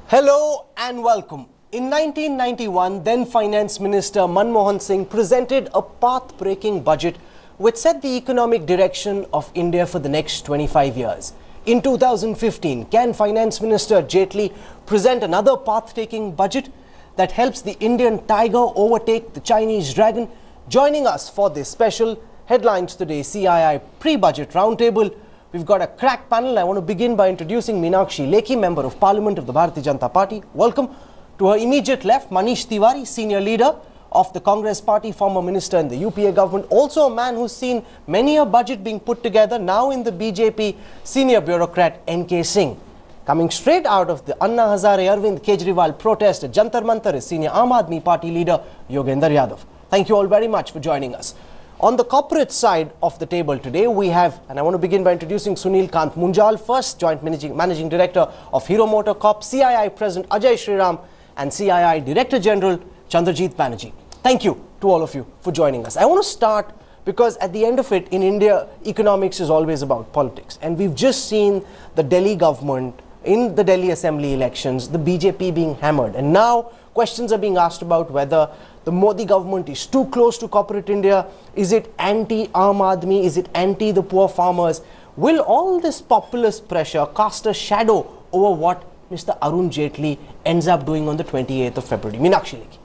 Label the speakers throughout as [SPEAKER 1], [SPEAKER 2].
[SPEAKER 1] Hello and welcome. In 1991, then Finance Minister Manmohan Singh presented a path-breaking budget which set the economic direction of India for the next 25 years. In 2015, can Finance Minister Jaitley present another path-taking budget that helps the Indian tiger overtake the Chinese dragon? Joining us for this special Headlines Today CII pre-budget roundtable, we've got a crack panel. I want to begin by introducing Meenakshi Lekhi, Member of Parliament of the Bharatiya Janata Party. Welcome. To her immediate left, Manish Tiwari, Senior Leader of the Congress Party, former Minister in the UPA government. Also a man who's seen many a budget being put together, now in the BJP, Senior Bureaucrat NK Singh. Coming straight out of the Anna Hazare Arvind Kejriwal protest at Jantar Mantar is Senior Aam Aadmi Party Leader Yogendra Yadav. Thank you all very much for joining us. On the corporate side of the table today, we have, and I want to begin by introducing Sunil Kant Munjal, first Joint Managing Director of Hero Motor Corp, CII President Ajay Shriram, and CII Director General Chandrajit Banerjee. Thank you to all of you for joining us. I want to start because at the end of it, in India, economics is always about politics. And we've just seen the Delhi government, in the Delhi Assembly elections, the BJP being hammered. And now questions are being asked about whether the Modi government is too close to corporate India. Is it anti-Aam Aadmi? Is it anti the poor farmers? Will all this populist pressure cast a shadow over what Mr. Arun Jaitley ends up doing on the 28th of February? Meenakshi Lekhi.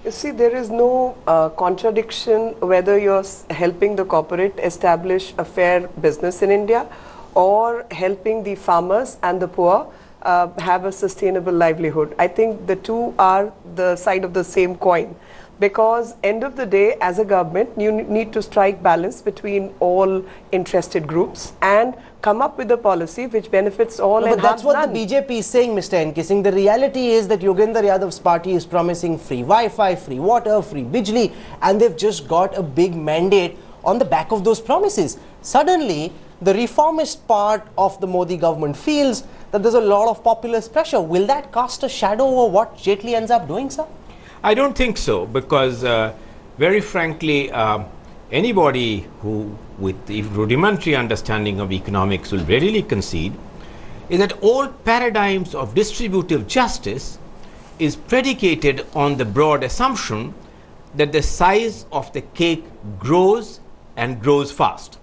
[SPEAKER 2] You see, there is no contradiction whether you're helping the corporate establish a fair business in India or helping the farmers and the poor have a sustainable livelihood. I think the two are the side of the same coin. Because end of the day, as a government, you need to strike balance between all interested groups and come up with a policy which benefits all.
[SPEAKER 1] No, but that's what the BJP is saying, Mr. NK Singh. The reality is that Yogendra Yadav's party is promising free Wi-Fi, free water, free Bijli, and they've just got a big mandate on the back of those promises. Suddenly, the reformist part of the Modi government feels that there's a lot of populist pressure. Will that cast a shadow over what Jaitley ends up doing, sir?
[SPEAKER 3] I don't think so, because very frankly, anybody who with the rudimentary understanding of economics will readily concede is that all paradigms of distributive justice is predicated on the broad assumption that the size of the cake grows and grows fast,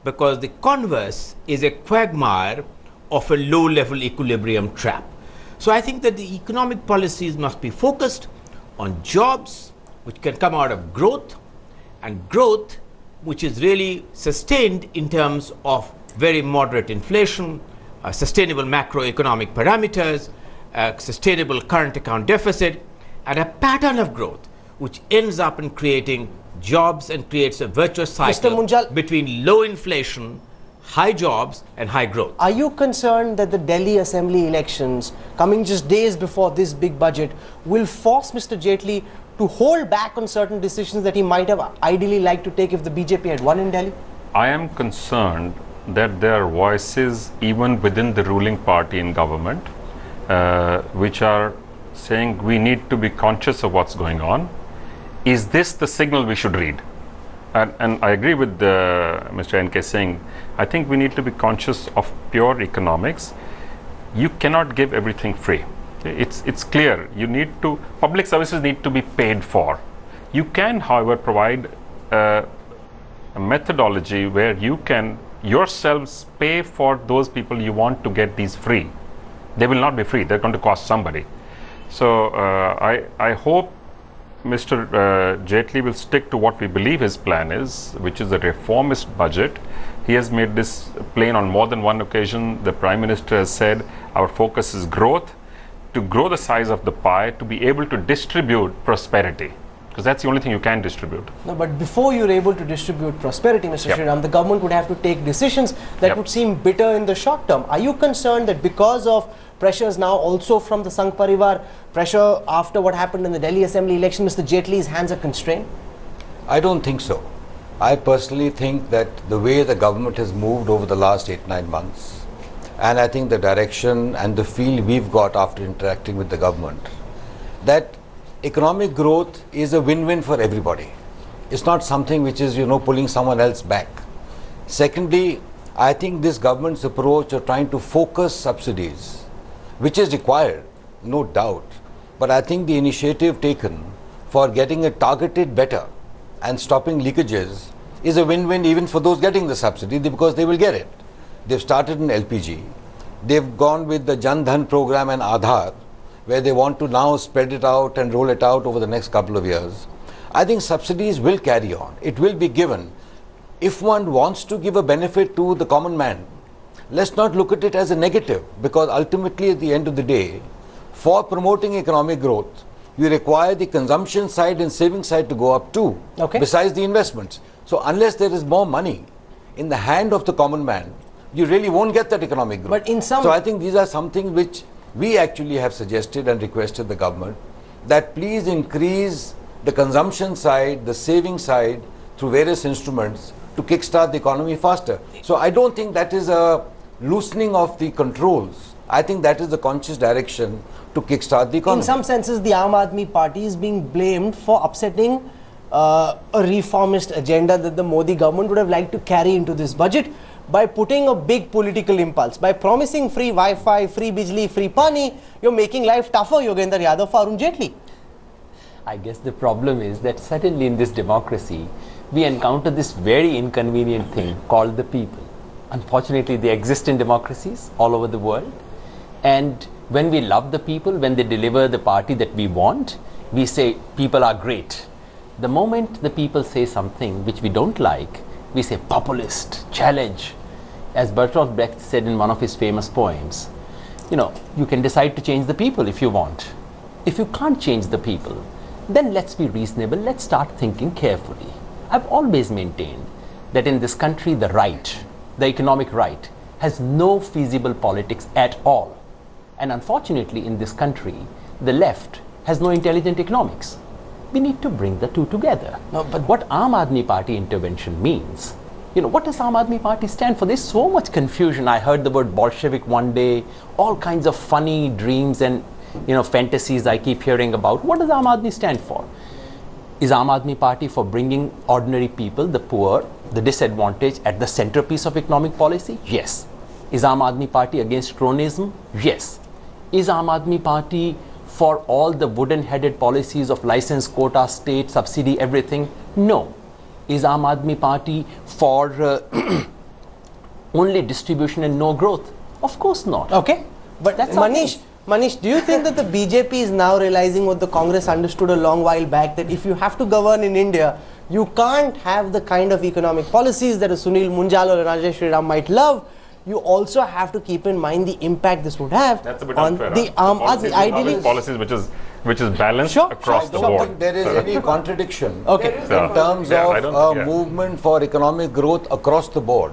[SPEAKER 3] because the converse is a quagmire of a low-level equilibrium trap. So I think that the economic policies must be focused on jobs which can come out of growth, and growth which is really sustained in terms of very moderate inflation, sustainable macroeconomic parameters, sustainable current account deficit, and a pattern of growth which ends up in creating jobs and creates a virtuous cycle between low inflation, high jobs and high growth.
[SPEAKER 1] Are you concerned that the Delhi Assembly elections, coming just days before this big budget, will force Mr. Jaitley to hold back on certain decisions that he might have ideally liked to take if the BJP had won in Delhi?
[SPEAKER 4] I am concerned that there are voices even within the ruling party in government which are saying we need to be conscious of what's going on. Is this the signal we should read? And I agree with Mr. NK Singh. I think we need to be conscious of pure economics. You cannot give everything free. It's clear. You need to, public services need to be paid for. You can, however, provide a methodology where you can yourselves pay for those people you want to get these free. They will not be free. They're going to cost somebody. So I hope Mr. Jaitley will stick to what we believe his plan is, which is a reformist budget. He has made this plain on more than one occasion. The Prime Minister has said our focus is growth, to grow the size of the pie, to be able to distribute prosperity, because that's the only thing you can distribute.
[SPEAKER 1] No, but before you're able to distribute prosperity, Mr. Shriram, the government would have to take decisions that would seem bitter in the short term. Are you concerned that because of pressures now also from the Sangh Parivar, pressure after what happened in the Delhi Assembly election, Mr. Jaitley's hands are constrained?
[SPEAKER 5] I don't think so. I personally think that the way the government has moved over the last 8-9 months, and I think the direction and the feel we've got after interacting with the government, that economic growth is a win-win for everybody. It's not something which is, pulling someone else back. Secondly, I think this government's approach of trying to focus subsidies, which is required, no doubt. But I think the initiative taken for getting it targeted better and stopping leakages is a win-win even for those getting the subsidy, because they will get it. They've started in LPG. They've gone with the Jan Dhan program and Aadhaar, where they want to now spread it out and roll it out over the next couple of years. I think subsidies will carry on. It will be given. If one wants to give a benefit to the common man, let's not look at it as a negative, because ultimately at the end of the day, for promoting economic growth, you require the consumption side and saving side to go up too, besides the investments. So unless there is more money in the hand of the common man, you really won't get that economic growth.
[SPEAKER 1] But in some...
[SPEAKER 5] So I think these are some things which we actually have suggested and requested the government, that please increase the consumption side, the saving side through various instruments to kickstart the economy faster. So I don't think that is a loosening of the controls. I think that is the conscious direction to kickstart the economy.
[SPEAKER 1] In some senses, the Aam Aadmi Party is being blamed for upsetting a reformist agenda that the Modi government would have liked to carry into this budget by putting a big political impulse. By promising free Wi-Fi, free Bijli, free Pani, you're making life tougher, Yogendra Yadav, for Arun Jaitley.
[SPEAKER 6] I guess the problem is that certainly in this democracy, we encounter this very inconvenient thing called the people. Unfortunately, they exist in democracies all over the world. And when we love the people, when they deliver the party that we want, we say people are great. The moment the people say something which we don't like, we say populist, challenge. As Bertolt Brecht said in one of his famous poems, you know, you can decide to change the people if you want. If you can't change the people, then let's be reasonable, let's start thinking carefully. I've always maintained that in this country, the right, the economic right, has no feasible politics at all. And unfortunately, in this country, the left has no intelligent economics. We need to bring the two together. No, but what Aam Aadmi Party intervention means, you know, what does Aam Aadmi Party stand for? There's so much confusion. I heard the word Bolshevik one day, all kinds of funny dreams and, you know, fantasies I keep hearing about. What does Aam Aadmi stand for? Is Aam Aadmi Party for bringing ordinary people, the poor, the disadvantaged at the centerpiece of economic policy? Yes. Is Aam Aadmi Party against cronism? Yes. Is Aam Aadmi Party for all the wooden-headed policies of license, quota, state, subsidy, everything? No. Is Aam Aadmi Party for only distribution and no growth? Of course not.
[SPEAKER 1] Okay. But that's Manish, do you think that the BJP is now realizing what the Congress understood a long while back, that if you have to govern in India, you can't have the kind of economic policies that a Sunil Munjal or Rajesh Sriram might love? You also have to keep in mind the impact this would have on the Aam Aadmi. Ideally,
[SPEAKER 4] policies which is balanced across the board.
[SPEAKER 5] I don't think there is any contradiction in terms of a movement for economic growth across the board.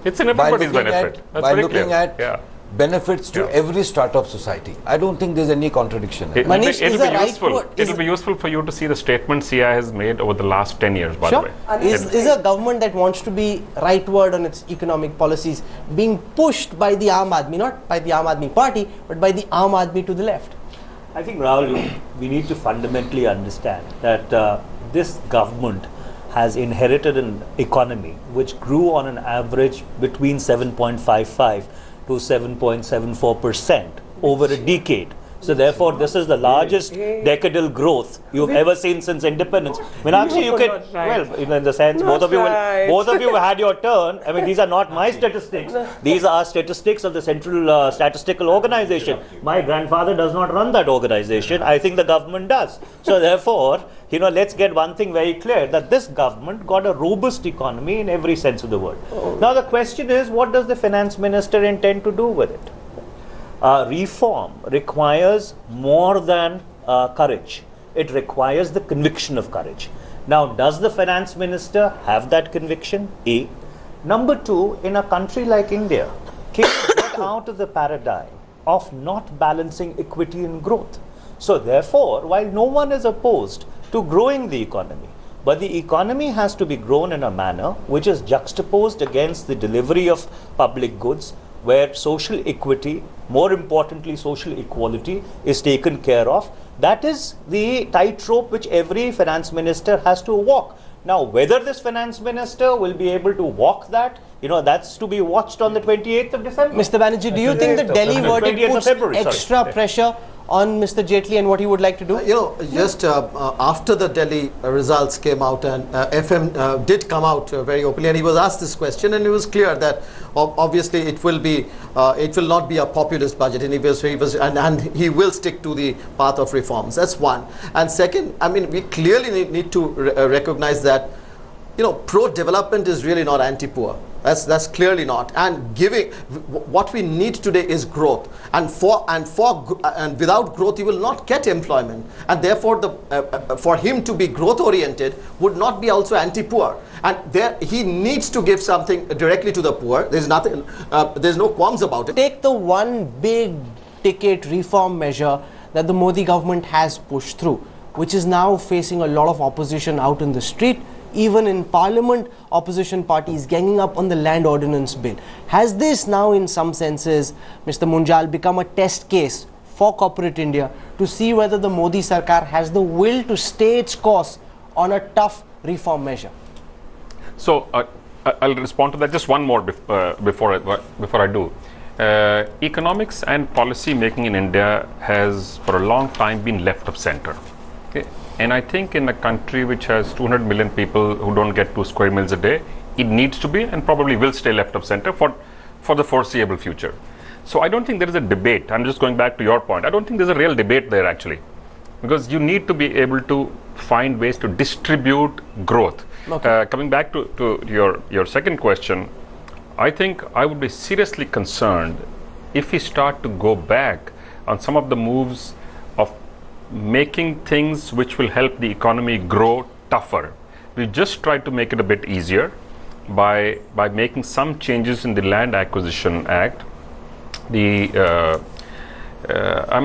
[SPEAKER 4] It's in everybody's benefit.
[SPEAKER 5] By looking at benefits to every strata of society. I don't think there's any contradiction.
[SPEAKER 4] It'll be useful for you to see the statement CI has made over the last 10 years, by the way.
[SPEAKER 1] Is a government that wants to be rightward on its economic policies being pushed by the Aam Aadmi, not by the Aam Aadmi Party, but by the Aam Aadmi to the left?
[SPEAKER 7] I think, Rahul, we need to fundamentally understand that this government has inherited an economy which grew on an average between 7.55 to 7.74% over a decade. So therefore, this is the largest decadal growth you've ever seen since independence. I mean, actually, you can, well, in the sense, both of you had your turn. I mean, these are not my statistics. These are statistics of the Central Statistical Organization. My grandfather does not run that organization. I think the government does. So therefore, you know, let's get one thing very clear, that this government got a robust economy in every sense of the word. Now, the question is, what does the finance minister intend to do with it? Reform requires more than courage. It requires the conviction of courage. Now, does the finance minister have that conviction? A. Number two, in a country like India, can you get out of the paradigm of not balancing equity and growth? So therefore, while no one is opposed to growing the economy, but the economy has to be grown in a manner which is juxtaposed against the delivery of public goods, where social equity, more importantly social equality, is taken care of. That is the tightrope which every finance minister has to walk. Now, whether this finance minister will be able to walk that, you know, that's to be watched on the 28th of December.
[SPEAKER 1] Mr. Banerjee, do you think that Delhi verdict puts extra pressure on Mr. Jaitley and what he would like to do?
[SPEAKER 8] Just after the Delhi results came out, and FM did come out very openly, and he was asked this question, and it was clear that obviously it will not be a populist budget, and he will stick to the path of reforms. That's one. And second, I mean, we clearly need to recognize that pro-development is really not anti-poor. That's clearly not. And what we need today is growth. And without growth, you will not get employment. And therefore, for him to be growth-oriented would not be also anti-poor. And he needs to give something directly to the poor. There's nothing. There's no qualms about it.
[SPEAKER 1] Take the one big ticket reform measure that the Modi government has pushed through, which is now facing a lot of opposition out in the street. Even in Parliament, opposition parties ganging up on the land ordinance bill. Has this now, in some senses, Mr. Munjal, become a test case for corporate India to see whether the Modi Sarkar has the will to stay its course on a tough reform measure?
[SPEAKER 4] So I'll respond to that. Just one more before I do. Economics and policy making in India has for a long time been left of center. Okay? And I think in a country which has 200 million people who don't get 2 square meals a day, it needs to be and probably will stay left of center for the foreseeable future. So I don't think there is a debate. I'm just going back to your point. I don't think there's a real debate there actually, because you need to be able to find ways to distribute growth. Okay. Coming back to your second question, I think I would be seriously concerned if we start to go back on some of the moves of making things which will help the economy grow tougher. We just tried to make it a bit easier by making some changes in the Land Acquisition Act. I'm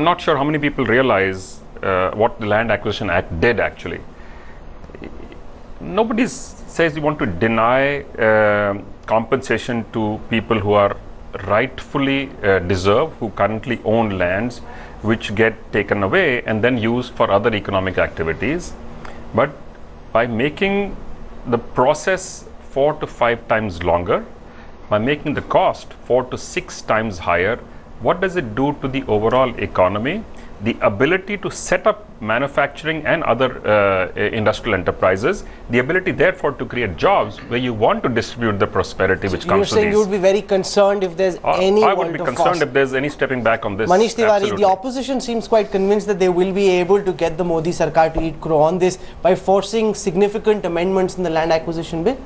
[SPEAKER 4] not sure how many people realize what the Land Acquisition Act did actually. Nobody says you want to deny compensation to people who are rightfully deserve, who currently own lands which get taken away and then used for other economic activities. But by making the process 4 to 5 times longer, by making the cost 4 to 6 times higher, what does it do to the overall economy? The ability to set up manufacturing and other industrial enterprises, the ability therefore to create jobs where you want to distribute the prosperity which comes to these.
[SPEAKER 1] You're saying you would be very concerned if there's any
[SPEAKER 4] I would be concerned if there's any stepping back on this.
[SPEAKER 1] Manish Tiwari, the opposition seems quite convinced that they will be able to get the Modi Sarkar to eat crow on this by forcing significant amendments in the land acquisition bill.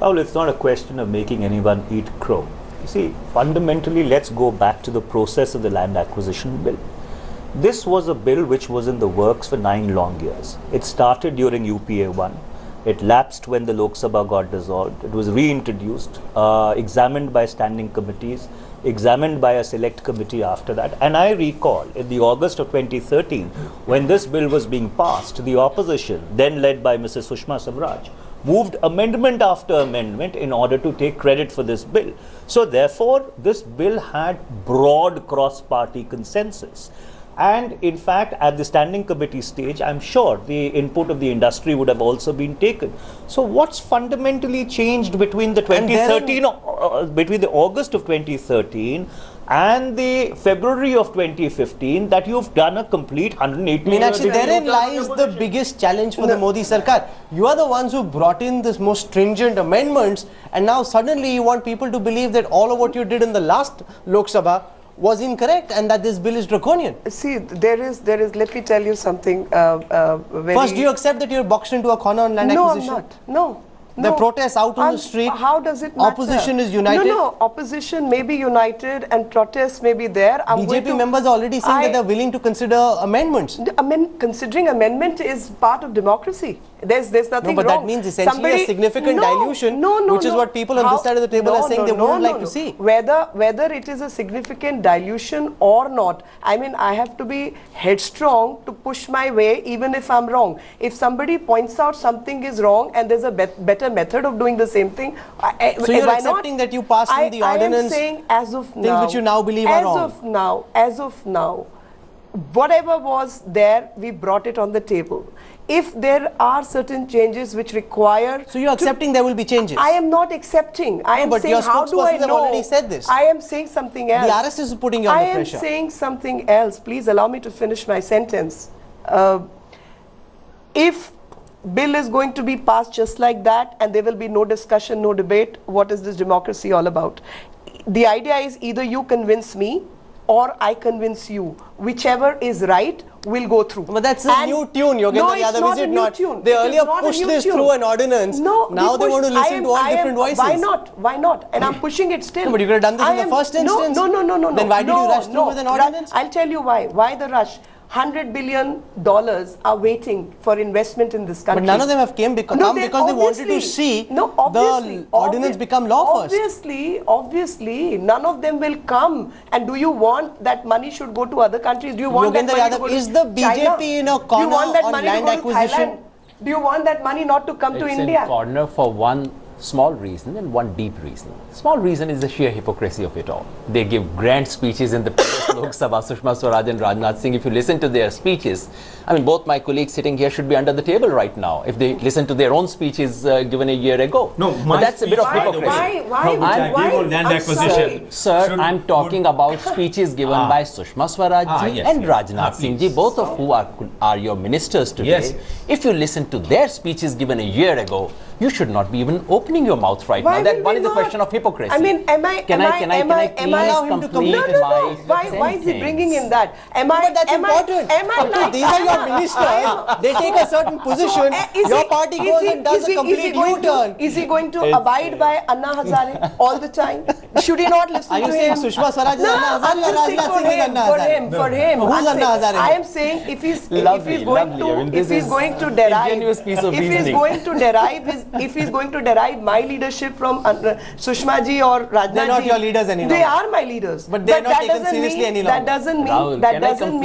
[SPEAKER 7] Well, it's not a question of making anyone eat crow. You see, fundamentally, let's go back to the process of the land acquisition bill. This was a bill which was in the works for 9 long years. It started during UPA 1. It lapsed when the Lok Sabha got dissolved. It was reintroduced, examined by standing committees, examined by a select committee after that. And I recall in the August of 2013, when this bill was being passed, the opposition, then led by Mrs. Sushma Swaraj, moved amendment after amendment in order to take credit for this bill. So therefore, this bill had broad cross-party consensus. And in fact, at the standing committee stage, I'm sure the input of the industry would have also been taken. So what's fundamentally changed between the 2013, between the August of 2013 and the February of 2015, that you've done a complete 180
[SPEAKER 1] I mean, actually, therein lies the biggest challenge for the Modi Sarkar. You are the ones who brought in this most stringent amendments, and now suddenly you want people to believe that all of what you did in the last Lok Sabha was incorrect and that this bill is draconian.
[SPEAKER 2] See, there is, let me tell you something
[SPEAKER 1] First, do you accept that you're boxed into a corner on land acquisition?
[SPEAKER 2] No, I'm not. No.
[SPEAKER 1] The protests out on the street.
[SPEAKER 2] How does it matter?
[SPEAKER 1] Opposition is united.
[SPEAKER 2] No, opposition may be united and protests may be there.
[SPEAKER 1] BJP members are already saying that they're willing to consider amendments.
[SPEAKER 2] Considering amendment is part of democracy. There's nothing wrong.
[SPEAKER 1] No, but that means essentially a significant dilution, which is what people on this side of the table are saying they wouldn't like to see.
[SPEAKER 2] Whether it is a significant dilution or not, I mean, I have to be headstrong to push my way even if I'm wrong. If somebody points out something is wrong and there's a better method of doing the same thing,
[SPEAKER 1] so you're accepting that you passed in the ordinance,
[SPEAKER 2] I am saying as of now,
[SPEAKER 1] which you now believe are wrong.
[SPEAKER 2] As of now, whatever was there, we brought it on the table. if there are certain changes which require...
[SPEAKER 1] So you're accepting there will be changes?
[SPEAKER 2] I am not accepting. I am
[SPEAKER 1] but
[SPEAKER 2] saying,
[SPEAKER 1] your
[SPEAKER 2] how do I
[SPEAKER 1] spokespersons have
[SPEAKER 2] know?
[SPEAKER 1] already said this.
[SPEAKER 2] I am saying something else.
[SPEAKER 1] The RSS is putting you under pressure.
[SPEAKER 2] I am saying something else. Please allow me to finish my sentence. If bill is going to be passed just like that and there will be no discussion, no debate, what is this democracy all about? The idea is either you convince me or I convince you. Whichever is right will go through.
[SPEAKER 1] But that's a new tune, Yogendra Yadav, is it not? They earlier pushed this through an ordinance.
[SPEAKER 2] No,
[SPEAKER 1] now they want to listen to all different voices.
[SPEAKER 2] Why not? Why not? And I'm pushing it still.
[SPEAKER 1] No, but you could have done this in the first instance.
[SPEAKER 2] No.
[SPEAKER 1] Then why did you rush through with an ordinance?
[SPEAKER 2] I'll tell you why. Why the rush? $100 billion are waiting for investment in this country.
[SPEAKER 1] But none of them have come because they wanted to see the ordinance become law first.
[SPEAKER 2] Obviously, none of them will come. And do you want that money should go to other countries? Do you want that money to go to
[SPEAKER 1] is the BJP in a corner on land acquisition?
[SPEAKER 2] Do you want that money not to come to India?
[SPEAKER 6] It's in corner for one small reason and one deep reason. Small reason is the sheer hypocrisy of it all. They give grand speeches in the Lok Sabha, Sushma Swaraj and Rajnath Singh. If you listen to their speeches, I mean, both my colleagues sitting here should be under the table right now if they listen to their own speeches given a year ago.
[SPEAKER 3] No,
[SPEAKER 6] but that's a bit of hypocrisy.
[SPEAKER 2] Why?
[SPEAKER 6] Sir, I'm talking about speeches given by Sushma Swaraj ji and Rajnath Singh ji, both of who are your ministers today.
[SPEAKER 3] Yes.
[SPEAKER 6] If you listen to their speeches given a year ago, you should not be even opening your mouth right now. That one is a question of hypocrisy.
[SPEAKER 2] I mean,
[SPEAKER 6] Can I please complete my
[SPEAKER 2] Why is he bringing in that?
[SPEAKER 1] But that's important. These are your ministers. They take a certain position. Your party goes and does a complete U-turn.
[SPEAKER 2] Is he going to abide by Anna Hazare all the time? Should he not listen to him?
[SPEAKER 1] Are you saying Sushma Swaraj is Anna Hazare or Rajnath Singh is Anna Hazare?
[SPEAKER 2] For him.
[SPEAKER 1] Who's Anna Hazare?
[SPEAKER 2] I am saying if he's going to derive my leadership from Sushma ji or Rajnath ji.
[SPEAKER 1] They're not your leaders anymore.
[SPEAKER 2] They are my leaders.
[SPEAKER 1] But they're not taken seriously any longer.
[SPEAKER 2] That doesn't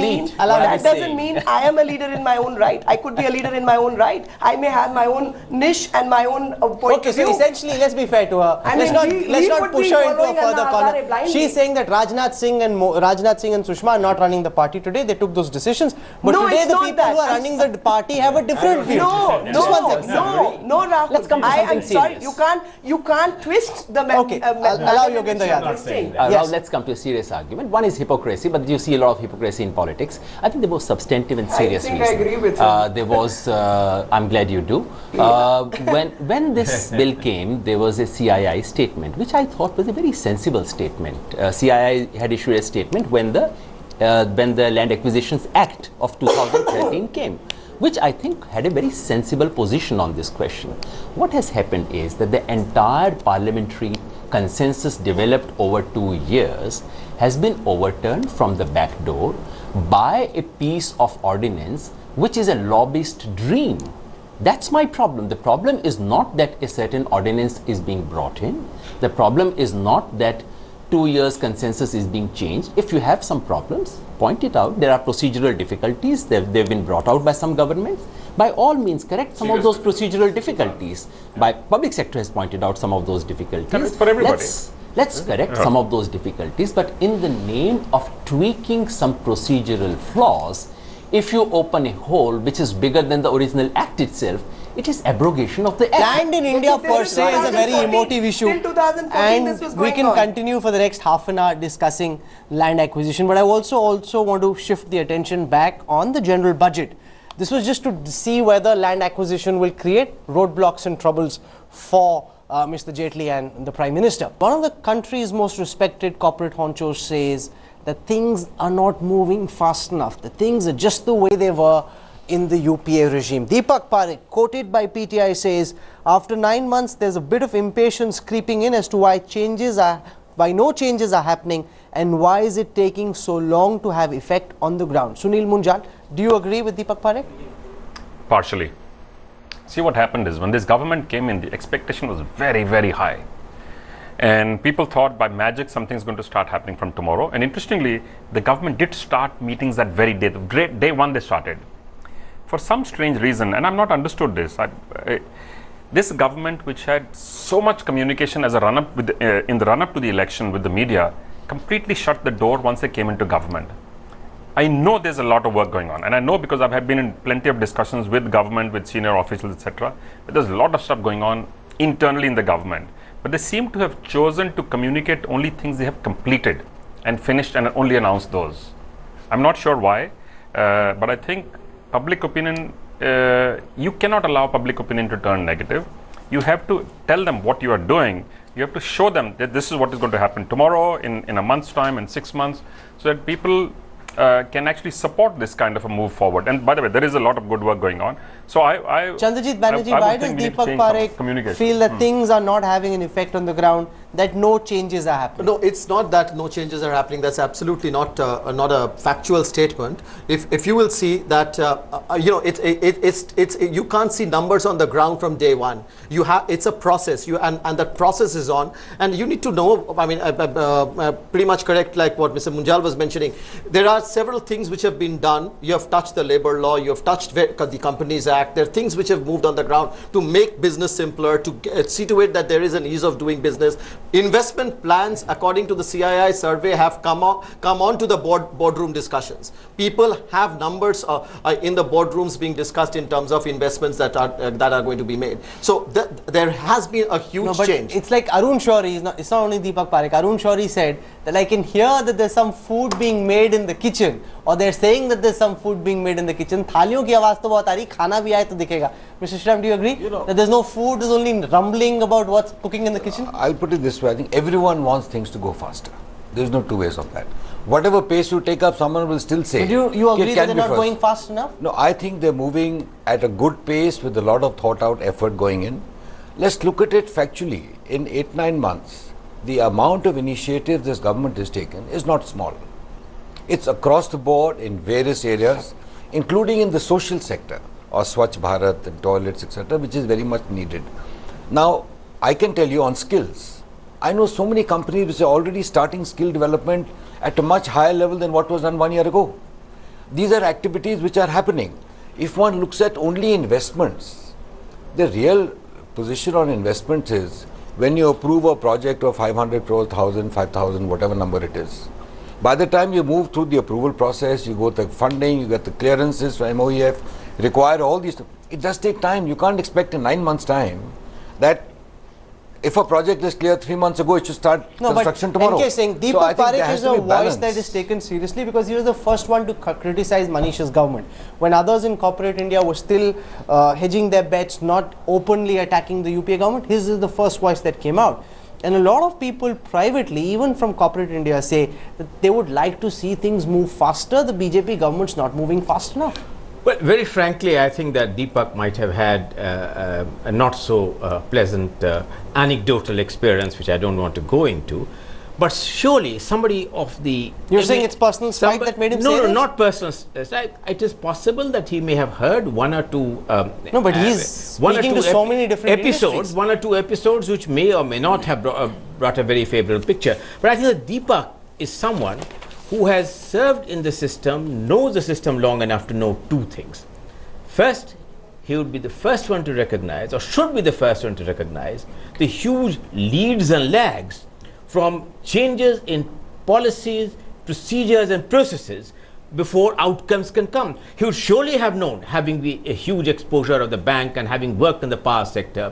[SPEAKER 2] mean I am a leader in my own right. I could be a leader in my own right. I may have my own niche and my own point of view.
[SPEAKER 1] So essentially, let's be fair to her. Let's not push her into a further corner. She's saying that Rajnath Singh and Sushma are not running the party today. They took those decisions. But today the people who are running the party have a different view.
[SPEAKER 2] No, Rahul.
[SPEAKER 6] Let's come to something serious.
[SPEAKER 2] You can't twist the
[SPEAKER 1] Okay, allow Yogendra Yadav.
[SPEAKER 6] Now let's come to a serious argument. One is hypocrisy, but you see a lot of hypocrisy in politics. I think there was substantive and serious reason.
[SPEAKER 2] I agree with him.
[SPEAKER 6] There was, I'm glad you do. When this bill came, there was a CII statement, which I thought was a very sensible statement. CII had issued a statement when the Land Acquisitions Act of 2013 came, which I think had a very sensible position on this question. What has happened is that the entire parliamentary consensus developed over 2 years has been overturned from the back door by a piece of ordinance which is a lobbyist dream. That's my problem. The problem is not that a certain ordinance is being brought in. The problem is not that 2 years consensus is being changed. If you have some problems, point it out. There are procedural difficulties. They've been brought out by some governments. By all means, correct some of those procedural difficulties. By public sector has pointed out some of those difficulties.
[SPEAKER 4] For everybody.
[SPEAKER 6] Let's correct some of those difficulties. But in the name of tweaking some procedural flaws, if you open a hole which is bigger than the original act itself, it is abrogation of the act.
[SPEAKER 1] Land in India per se is a very emotive issue, and we can continue for the next half an hour discussing land acquisition. But I also want to shift the attention back on the general budget. This was just to see whether land acquisition will create roadblocks and troubles for Mr. Jaitley and the Prime Minister. One of the country's most respected corporate honchos says that things are not moving fast enough, that things are just the way they were in the UPA regime. Deepak Parekh, quoted by PTI, says, after 9 months, there's a bit of impatience creeping in as to why no changes are happening and why is it taking so long to have effect on the ground. Sunil Munjal, do you agree with Deepak Parekh?
[SPEAKER 4] Partially. See, what happened is when this government came in, the expectation was very, very high. And people thought by magic something's going to start happening from tomorrow. And interestingly, the government did start meetings that very day. Day one they started. For some strange reason, and I've not understood this, this government, which had so much communication as a run-up in the run-up to the election with the media, completely shut the door once they came into government. I know there's a lot of work going on, and I know because I've been in plenty of discussions with government, with senior officials, etc. There's a lot of stuff going on internally in the government, but they seem to have chosen to communicate only things they have completed and finished and only announce those. I'm not sure why, but I think public opinion, you cannot allow public opinion to turn negative. You have to tell them what you are doing. You have to show them that this is what is going to happen tomorrow, in a month's time, in 6 months, so that people can actually support this kind of a move forward. And by the way, there is a lot of good work going on. So
[SPEAKER 1] Chandrajit Banerjee, why does Deepak Parekh feel that things are not having an effect on the ground, that no changes are happening?
[SPEAKER 8] No, it's not that no changes are happening. That's absolutely not a factual statement. If you will see that, you know, you can't see numbers on the ground from day one. It's a process. And that process is on. And you need to know. I mean, pretty much correct, like what Mr. Munjal was mentioning. There are several things which have been done. You have touched the labor law. You have touched the Companies Act. There are things which have moved on the ground to make business simpler, to see to it that there is an ease of doing business. Investment plans, according to the CII survey, have come on to the boardroom discussions. People have numbers in the boardrooms being discussed in terms of investments that are going to be made. So there has been a huge change.
[SPEAKER 1] It's like Arun Shourie, it's not only Deepak Parekh. Arun Shourie said that I can hear that there's some food being made in the kitchen, or they're saying that there's some food being made in the kitchen. Thaliyon ki awaaz to bahut aa rahi, khana bhi aaye to dikhega. Mr. Shriram, do you agree that there's no food, there's only rumbling about what's cooking in the kitchen?
[SPEAKER 5] I'll put it this way, I think everyone wants things to go faster. There's no two ways of that. Whatever pace you take up, someone will still say.
[SPEAKER 1] But you agree that they're not going fast enough?
[SPEAKER 5] No, I think they're moving at a good pace with a lot of thought out effort going in. Let's look at it factually. In 8-9 months, the amount of initiatives this government has taken is not small. It's across the board in various areas, including in the social sector, or Swachh Bharat and toilets, etc., which is very much needed. Now, I can tell you on skills, I know so many companies which are already starting skill development at a much higher level than what was done 1 year ago. These are activities which are happening. If one looks at only investments, the real position on investments is when you approve a project of 500 crores, 1,000, 5,000, whatever number it is. By the time you move through the approval process, you go to the funding, you get the clearances from MOEF, require all these. It does take time. You can't expect in 9 months' time that if a project is clear 3 months ago, it should start construction tomorrow.
[SPEAKER 1] NK Singh, Deepak Parekh is a voice that is taken seriously because he was the first one to criticize Manish's government. When others in corporate India were still hedging their bets, not openly attacking the UPA government, his is the first voice that came out. And a lot of people privately, even from corporate India, say that they would like to see things move faster. The BJP government's not moving fast enough.
[SPEAKER 3] Well, very frankly, I think that Deepak might have had a not so pleasant anecdotal experience, which I don't want to go into. But surely somebody of the...
[SPEAKER 1] You're saying it's personal spite that made him say this?
[SPEAKER 3] No, not personal spite. It is possible that he may have heard one or two...
[SPEAKER 1] no, but he's speaking to so many different
[SPEAKER 3] episodes, one or two episodes which may or may not have brought a very favorable picture. But I think that Deepak is someone who has served in the system, knows the system long enough to know two things. First, he would be the first one to recognize, or should be the first one to recognize, the huge leads and lags from changes in policies, procedures and processes before outcomes can come. He would surely have known, having a huge exposure of the bank and having worked in the power sector,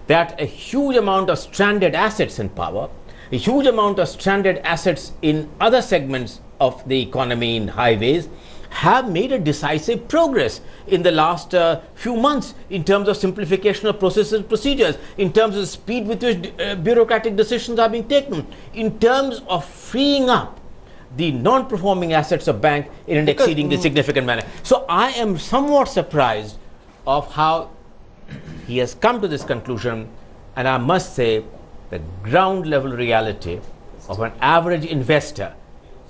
[SPEAKER 3] that a huge amount of stranded assets in power, a huge amount of stranded assets in other segments of the economy, in highways, have made a decisive progress in the last few months in terms of simplification of processes and procedures, in terms of the speed with which bureaucratic decisions are being taken, in terms of freeing up the non-performing assets of bank in an exceedingly significant manner. So I am somewhat surprised of how he has come to this conclusion, and I must say the ground level reality of an average investor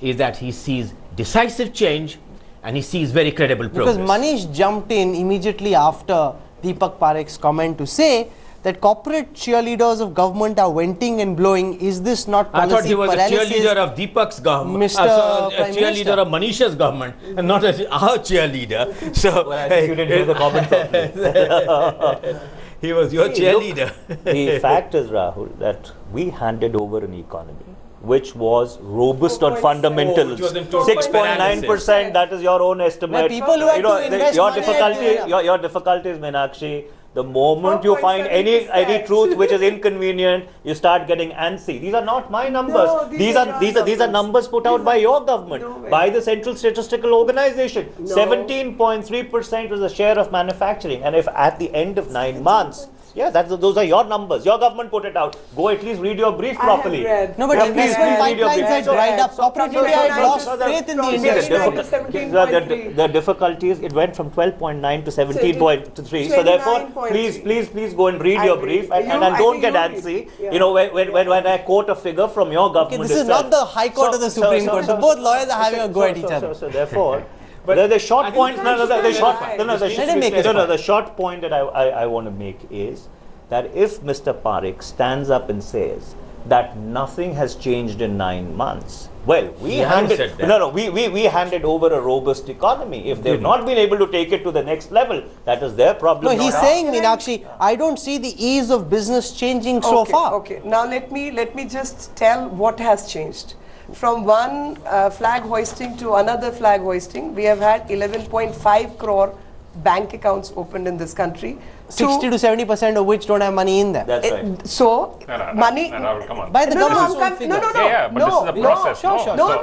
[SPEAKER 3] is that he sees decisive change and he sees very credible progress.
[SPEAKER 1] Because Manish jumped in immediately after Deepak Parekh's comment to say that corporate cheerleaders of government are venting and blowing. Is this not policy
[SPEAKER 3] paralysis? I thought he was
[SPEAKER 1] paralysis?
[SPEAKER 3] a cheerleader of Deepak's government, a cheerleader of Manish's government, and not our cheerleader. So
[SPEAKER 7] well, I think you didn't hear the comments of this.
[SPEAKER 3] He was your cheerleader.
[SPEAKER 7] Look, the fact is, Rahul, that we handed over an economy which was robust on fundamentals. 6.9%, that is your own estimate.
[SPEAKER 1] People who had to invest
[SPEAKER 7] your
[SPEAKER 1] money
[SPEAKER 7] difficulty, your difficulty is, Meenakshi, the moment you find any truth which is inconvenient, you start getting antsy. These are not my numbers.
[SPEAKER 2] No,
[SPEAKER 7] these are numbers put out by your government, by the Central Statistical Organization. 17.3% was the share of manufacturing, and if at the end of 9 months, yeah, those are your numbers. Your government put it out. Go at least read your brief properly.
[SPEAKER 1] No, but investment pipelines had dried up. Corporate India had lost faith in the industry.
[SPEAKER 7] The difficulties, it went from 12.9 to 17.3. So therefore, please go and read your brief and don't get antsy. You know, when I quote a figure from your government.
[SPEAKER 1] This is not the High Court or the Supreme Court. So both lawyers are having a go at each other.
[SPEAKER 7] So therefore, the short point. The short point that I want to make is that if Mr. Parekh stands up and says that nothing has changed in 9 months, well, we handed over a robust economy. If they've not been able to take it to the next level, that is their problem.
[SPEAKER 1] No, he's saying, Meenakshi, I don't see the ease of business changing so far.
[SPEAKER 2] Okay, now let me just tell what has changed. From one flag hoisting to another flag hoisting, we have had 11.5 crore bank accounts opened in this country.
[SPEAKER 1] 60 to 70% of which don't have money in them.
[SPEAKER 7] That's right.
[SPEAKER 2] So, money...
[SPEAKER 4] Come on.
[SPEAKER 1] By the government's own figures.
[SPEAKER 4] But this is a process.
[SPEAKER 2] No.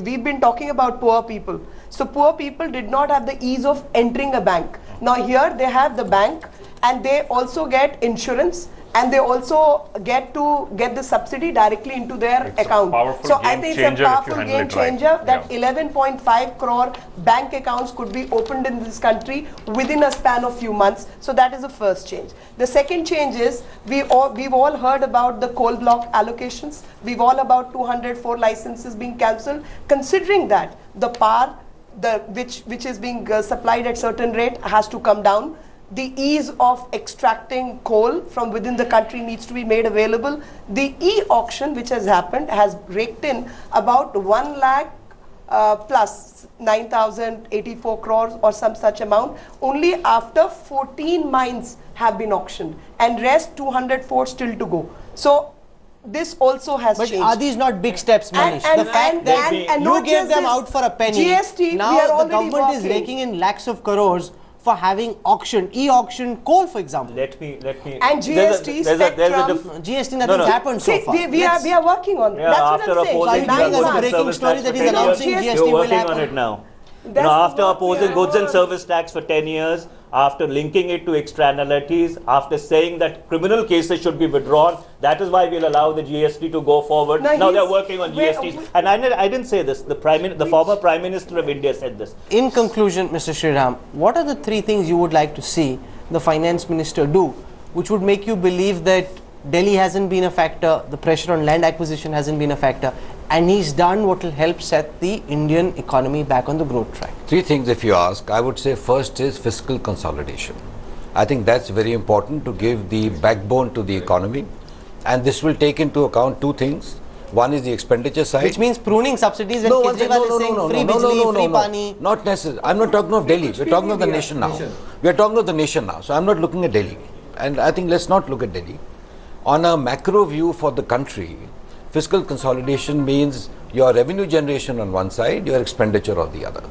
[SPEAKER 2] We've been talking about poor people. So, poor people did not have the ease of entering a bank. Now, here they have the bank and they also get insurance. And they also get the subsidy directly into their account. So I think it's a powerful game changer that 11.5 crore bank accounts could be opened in this country within a span of few months. So that is the first change. The second change is we've all heard about the coal block allocations. We've all about 204 licenses being cancelled. Considering that the power which is being supplied at certain rate has to come down. The ease of extracting coal from within the country needs to be made available. The e-auction which has happened has raked in about 1 lakh plus 9,084 crores or some such amount only after 14 mines have been auctioned and rest 204 still to go. So this also has changed.
[SPEAKER 1] But are these not big steps, Manish? The fact that you gave them out for a penny,
[SPEAKER 2] GST,
[SPEAKER 1] now the government is raking in lakhs of crores for having e-auction coal, for example.
[SPEAKER 7] Let me.
[SPEAKER 2] And GST,
[SPEAKER 1] GST, nothing's happened so far.
[SPEAKER 2] We are working on it.
[SPEAKER 7] Yeah,
[SPEAKER 2] that's what I'm saying.
[SPEAKER 1] So I'm a breaking story that he's announcing GST
[SPEAKER 7] will
[SPEAKER 1] will happen.
[SPEAKER 7] You're working on it now. After opposing goods and service tax for 10 years, after linking it to externalities, after saying that criminal cases should be withdrawn, that is why we'll allow the GST to go forward. Now they're working on GSTs. And I didn't say this. The former Prime Minister of India said this.
[SPEAKER 1] In conclusion, Mr. Sriram, what are the 3 things you would like to see the Finance Minister do, which would make you believe that Delhi hasn't been a factor, the pressure on land acquisition hasn't been a factor, and he's done what will help set the Indian economy back on the growth track?
[SPEAKER 5] 3 things if you ask. I would say first is fiscal consolidation. I think that's very important to give the backbone to the economy, and this will take into account 2 things. One is the expenditure side.
[SPEAKER 1] Which means pruning subsidies and Kejriwal is saying free bijli, free pani.
[SPEAKER 5] Not necessarily. I'm not talking of Delhi. We're talking of the nation now. We're talking of the nation now. So I'm not looking at Delhi. And I think let's not look at Delhi. On a macro view for the country, fiscal consolidation means your revenue generation on one side, your expenditure on the other.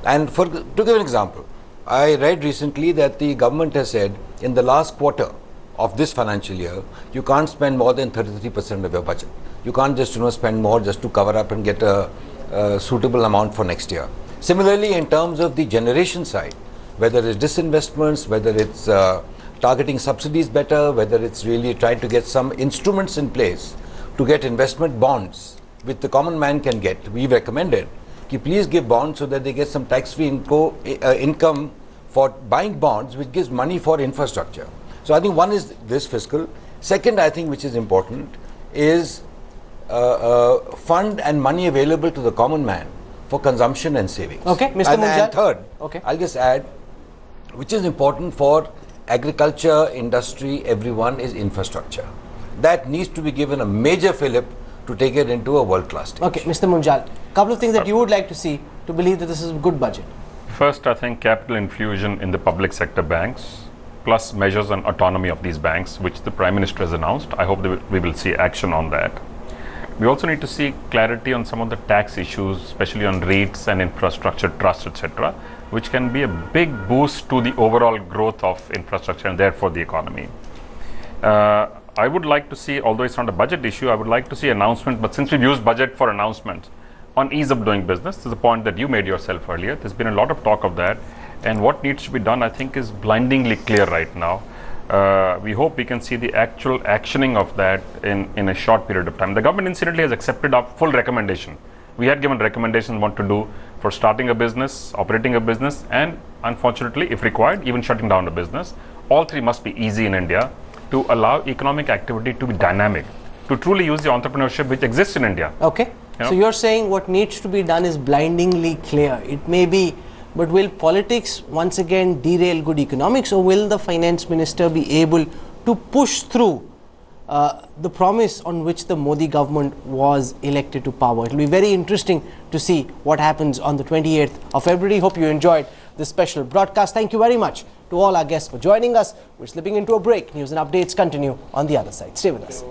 [SPEAKER 5] And to give an example, I read recently that the government has said in the last quarter of this financial year, you can't spend more than 33% of your budget. You can't just spend more just to cover up and get a suitable amount for next year. Similarly, in terms of the generation side, whether it's disinvestments, whether it's targeting subsidies better, whether it's really trying to get some instruments in place to get investment bonds which the common man can get. We've recommended that please give bonds so that they get some tax-free income for buying bonds, which gives money for infrastructure. So I think one is this fiscal. Second, I think which is important is fund and money available to the common man for consumption and savings.
[SPEAKER 1] Okay, Mr. Munjal.
[SPEAKER 5] And third,
[SPEAKER 1] okay,
[SPEAKER 5] I'll just add, which is important for agriculture, industry, everyone, is infrastructure. That needs to be given a major fillip to take it into a world-class stage.
[SPEAKER 1] Okay, Mr. Munjal, couple of things that you would like to see to believe that this is a good budget.
[SPEAKER 4] First, I think capital infusion in the public sector banks plus measures on autonomy of these banks, which the Prime Minister has announced. I hope we will see action on that. We also need to see clarity on some of the tax issues, especially on REITs and infrastructure trusts, etc., which can be a big boost to the overall growth of infrastructure and therefore the economy. I would like to see, although it's not a budget issue, I would like to see announcement, but since we've used budget for announcements, on ease of doing business, this is a point that you made yourself earlier. There's been a lot of talk of that, and what needs to be done, I think, is blindingly clear right now. We hope we can see the actual actioning of that in a short period of time. The government incidentally has accepted our full recommendation. We had given recommendations what to do for starting a business, operating a business, and unfortunately, if required, even shutting down a business. All three must be easy in India to allow economic activity to be dynamic, to truly use the entrepreneurship which exists in India.
[SPEAKER 1] Okay. So you're saying what needs to be done is blindingly clear. It may be, but will politics once again derail good economics, or will the finance minister be able to push through the promise on which the Modi government was elected to power? It will be very interesting to see what happens on the 28th of February. Hope you enjoyed this special broadcast. Thank you very much to all our guests for joining us. We're slipping into a break. News and updates continue on the other side. Stay with us.